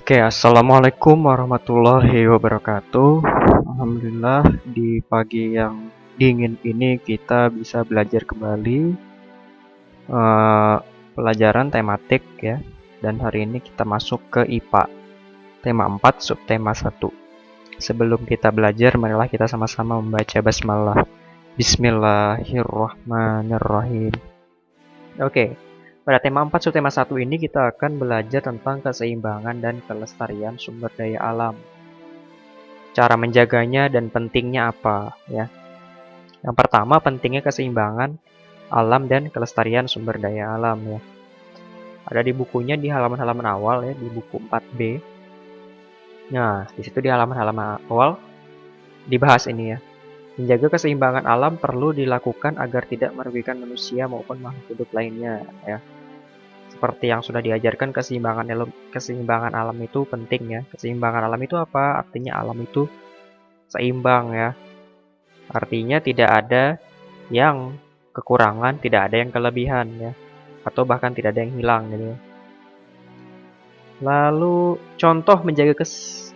Oke, assalamualaikum warahmatullahi wabarakatuh. Alhamdulillah, di pagi yang dingin ini kita bisa belajar kembali eh, pelajaran tematik ya. Dan hari ini kita masuk ke IPA, tema 4, subtema 1. Sebelum kita belajar, marilah kita sama-sama membaca basmalah. Bismillahirrahmanirrahim. Oke, pada tema 4 subtema 1 ini kita akan belajar tentang keseimbangan dan kelestarian sumber daya alam. Cara menjaganya dan pentingnya apa ya. Yang pertama, pentingnya keseimbangan alam dan kelestarian sumber daya alam ya. Ada di bukunya di halaman-halaman awal ya, di buku 4B. Nah, di situ di halaman-halaman awal dibahas ini ya. Menjaga keseimbangan alam perlu dilakukan agar tidak merugikan manusia maupun makhluk hidup lainnya ya. Seperti yang sudah diajarkan, keseimbangan alam itu penting ya. Keseimbangan alam itu apa? Artinya alam itu seimbang ya. Artinya tidak ada yang kekurangan, tidak ada yang kelebihan ya. Atau bahkan tidak ada yang hilang gitu ya. Lalu contoh menjaga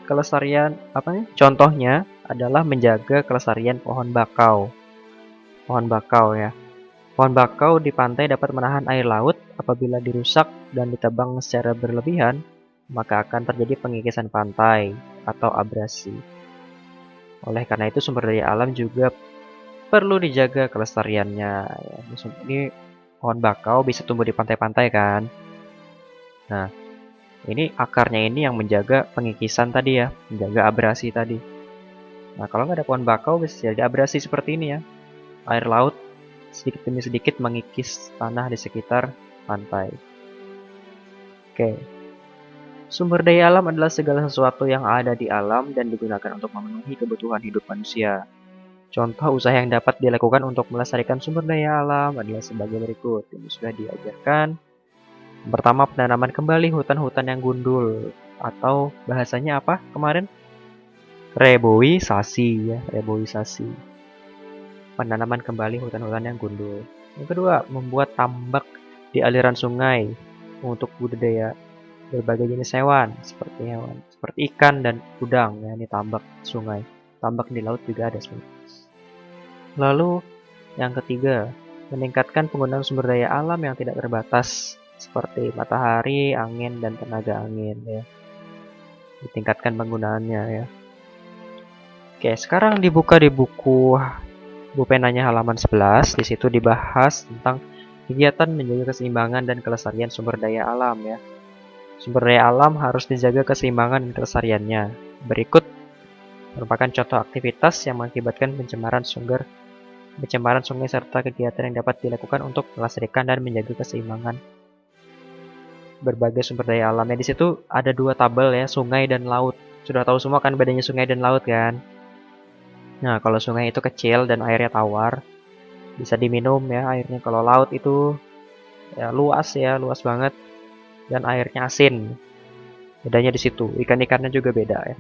kelestarian apa ya? Contohnya adalah menjaga kelestarian pohon bakau. Pohon bakau ya. Pohon bakau di pantai dapat menahan air laut. Apabila dirusak dan ditebang secara berlebihan, maka akan terjadi pengikisan pantai atau abrasi. Oleh karena itu sumber daya alam juga perlu dijaga kelestariannya. Ini pohon bakau bisa tumbuh di pantai-pantai kan. Nah, ini akarnya ini yang menjaga pengikisan tadi ya, menjaga abrasi tadi. Nah, kalau nggak ada pohon bakau bisa jadi abrasi seperti ini ya. Air laut sedikit demi sedikit mengikis tanah di sekitar pantai. Oke. Sumber daya alam adalah segala sesuatu yang ada di alam dan digunakan untuk memenuhi kebutuhan hidup manusia. Contoh usaha yang dapat dilakukan untuk melestarikan sumber daya alam adalah sebagai berikut. Ini sudah diajarkan. Pertama, penanaman kembali hutan-hutan yang gundul. Atau bahasanya apa kemarin? Reboisasi ya, reboisasi. Penanaman kembali hutan-hutan yang gundul. Yang kedua, membuat tambak di aliran sungai untuk budidaya berbagai jenis hewan seperti ikan dan udang ya, ini tambak sungai. Tambak di laut juga ada sebenarnya. Lalu yang ketiga, meningkatkan penggunaan sumber daya alam yang tidak terbatas seperti matahari, angin, dan tenaga angin ya. Ditingkatkan penggunaannya ya. Oke, sekarang dibuka di buku penanya halaman 11. Di situ dibahas tentang kegiatan menjaga keseimbangan dan kelestarian sumber daya alam ya. Sumber daya alam harus dijaga keseimbangan dan kelestariannya. Berikut merupakan contoh aktivitas yang mengakibatkan pencemaran sungai serta kegiatan yang dapat dilakukan untuk melestarikan dan menjaga keseimbangan berbagai sumber daya alamnya. Di situ ada dua tabel ya, sungai dan laut. Sudah tahu semua kan bedanya sungai dan laut kan? Nah, kalau sungai itu kecil dan airnya tawar, bisa diminum ya airnya. Kalau laut itu ya luas banget dan airnya asin. Bedanya di situ. Ikan-ikannya juga beda ya.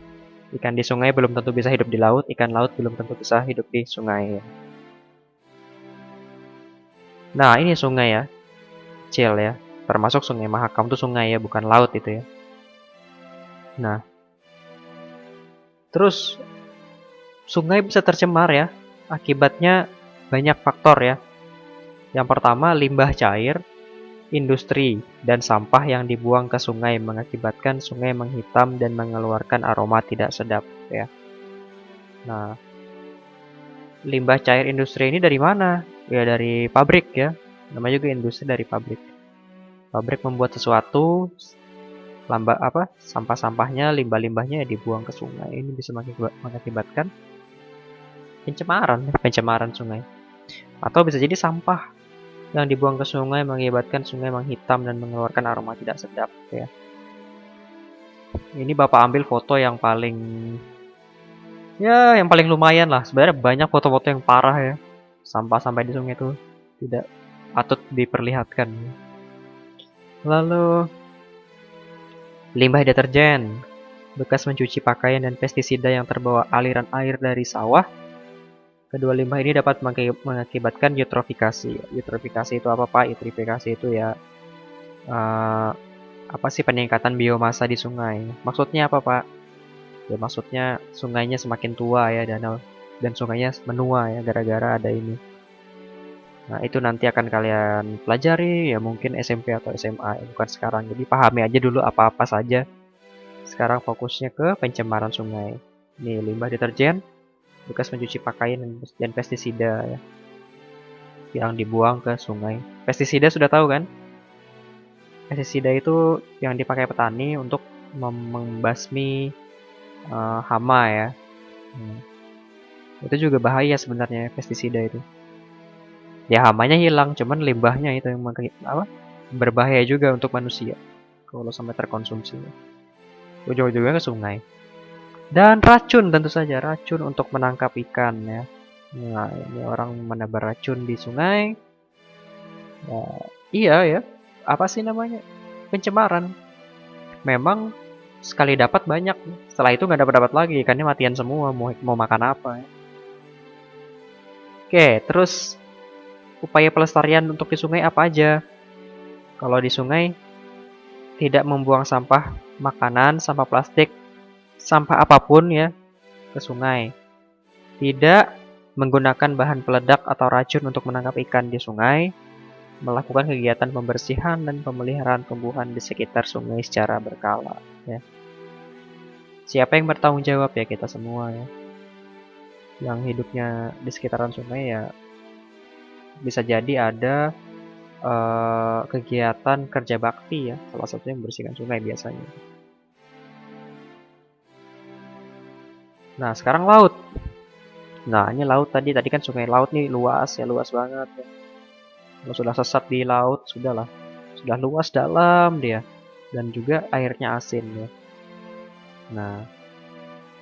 Ikan di sungai belum tentu bisa hidup di laut, ikan laut belum tentu bisa hidup di sungai ya. Nah, ini sungai ya, kecil ya. Termasuk Sungai Mahakam itu sungai ya, bukan laut itu ya. Nah, terus sungai bisa tercemar ya. Akibatnya banyak faktor ya. Yang pertama, limbah cair, industri, dan sampah yang dibuang ke sungai mengakibatkan sungai menghitam dan mengeluarkan aroma tidak sedap ya. Nah, limbah cair industri ini dari mana? Ya dari pabrik ya. Namanya juga industri dari pabrik. Pabrik membuat sesuatu, sampah-sampahnya, limbah-limbahnya dibuang ke sungai. Ini bisa mengakibatkan pencemaran sungai. Atau bisa jadi sampah yang dibuang ke sungai mengakibatkan sungai menghitam dan mengeluarkan aroma tidak sedap ya. Ini Bapak ambil foto yang paling lumayan lah. Sebenarnya banyak foto-foto yang parah ya. Sampah-sampah di sungai itu tidak patut diperlihatkan. Lalu limbah deterjen, bekas mencuci pakaian dan pestisida yang terbawa aliran air dari sawah. Kedua limbah ini dapat mengakibatkan eutrofikasi. Eutrofikasi itu apa Pak? Eutrofikasi itu ya Apa sih peningkatan biomasa di sungai? Maksudnya apa, Pak? Ya maksudnya sungainya semakin tua ya, danau dan sungainya menua ya gara-gara ada ini. Nah, itu nanti akan kalian pelajari ya mungkin SMP atau SMA ya, bukan sekarang. Jadi pahami aja dulu apa-apa saja. Sekarang fokusnya ke pencemaran sungai. Nih, limbah deterjen, bekas mencuci pakaian dan pestisida ya, yang dibuang ke sungai. Pestisida sudah tahu kan? Pestisida itu yang dipakai petani untuk membasmi hama ya. Hmm. Itu juga bahaya sebenarnya pestisida itu. Ya hamanya hilang, cuman limbahnya itu yang berbahaya juga untuk manusia kalau sampai terkonsumsi. Ujung-ujungnya ke sungai. Dan racun tentu saja, racun untuk menangkap ikan ya. Nah, ini orang menebar racun di sungai. Ya, iya ya, apa sih namanya? Pencemaran. Memang sekali dapat banyak, setelah itu nggak dapat lagi, ikannya matian semua, mau makan apa ya. Oke, terus upaya pelestarian untuk di sungai apa aja? Kalau di sungai, tidak membuang sampah makanan, sampah plastik, sampah apapun ya ke sungai. Tidak menggunakan bahan peledak atau racun untuk menangkap ikan di sungai. Melakukan kegiatan pembersihan dan pemeliharaan tumbuhan di sekitar sungai secara berkala. Ya. Siapa yang bertanggung jawab ya kita semua ya. Yang hidupnya di sekitaran sungai ya bisa jadi ada kegiatan kerja bakti ya, salah satunya membersihkan sungai biasanya. Nah, sekarang laut. Nah, ini laut tadi kan sungai laut nih luas ya, luas banget ya. Kalau sudah sesat di laut, sudahlah. Sudah luas dalam dia. Dan juga airnya asin ya. Nah,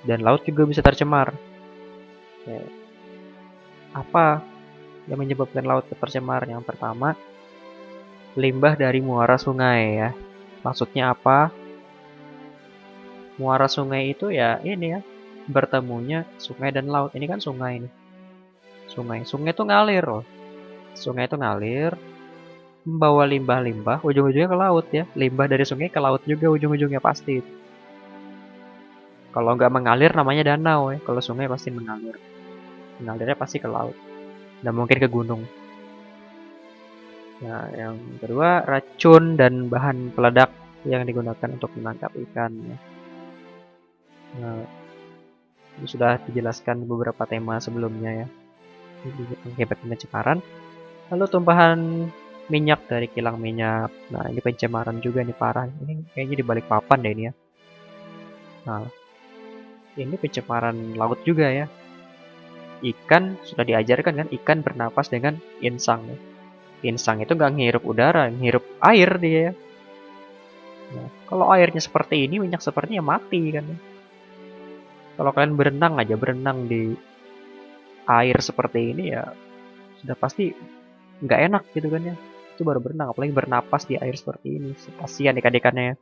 dan laut juga bisa tercemar. Ya. Apa yang menyebabkan laut tercemar? Yang pertama, limbah dari muara sungai ya. Maksudnya apa? Muara sungai itu ya ini ya, bertemunya sungai dan laut. Ini kan sungai nih. Sungai itu ngalir loh. Sungai itu ngalir, membawa limbah-limbah, ujung-ujungnya ke laut ya. Limbah dari sungai ke laut juga ujung-ujungnya pasti. Kalau nggak mengalir namanya danau ya. Kalau sungai pasti mengalir. Mengalirnya pasti ke laut. Dan mungkin ke gunung. Nah, yang kedua, racun dan bahan peledak yang digunakan untuk menangkap ikan ya. Nah, ini sudah dijelaskan beberapa tema sebelumnya ya. Akibat pencemaran. Lalu tumpahan minyak dari kilang minyak. Nah, ini pencemaran juga nih parah. Ini kayaknya di balik papan deh ini ya. Nah, ini pencemaran laut juga ya. Ikan sudah diajarkan kan, ikan bernapas dengan insang ya. Insang itu nggak ngirup udara, ngirup air dia ya. Nah, kalau airnya seperti ini, minyak seperti ya mati kan ya. Kalau kalian berenang aja, berenang di air seperti ini ya sudah pasti nggak enak gitu kan ya. Itu baru berenang, apalagi bernapas di air seperti ini. Kasihan ikan-ikannya ya.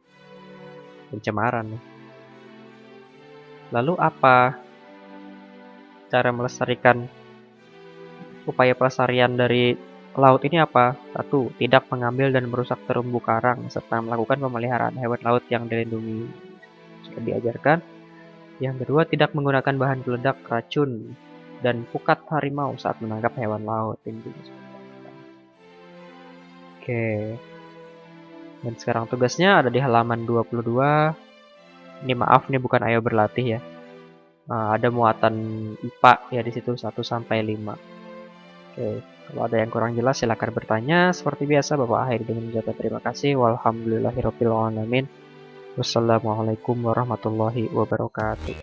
Pencemaran ya. Lalu apa cara melestarikan upaya pelestarian dari laut ini apa? Satu, tidak mengambil dan merusak terumbu karang serta melakukan pemeliharaan hewan laut yang dilindungi. Sudah diajarkan. Yang kedua, tidak menggunakan bahan peledak, racun, dan pukat harimau saat menangkap hewan laut. Oke. Dan sekarang tugasnya ada di halaman 22. Ini maaf nih bukan ayo berlatih ya. Ada muatan IPA ya di situ 1 sampai 5. Oke, kalau ada yang kurang jelas silakan bertanya. Seperti biasa Bapak akhiri dengan mengucapkan terima kasih. Walhamdulillahirabbil alamin. Wassalamualaikum warahmatullahi wabarakatuh.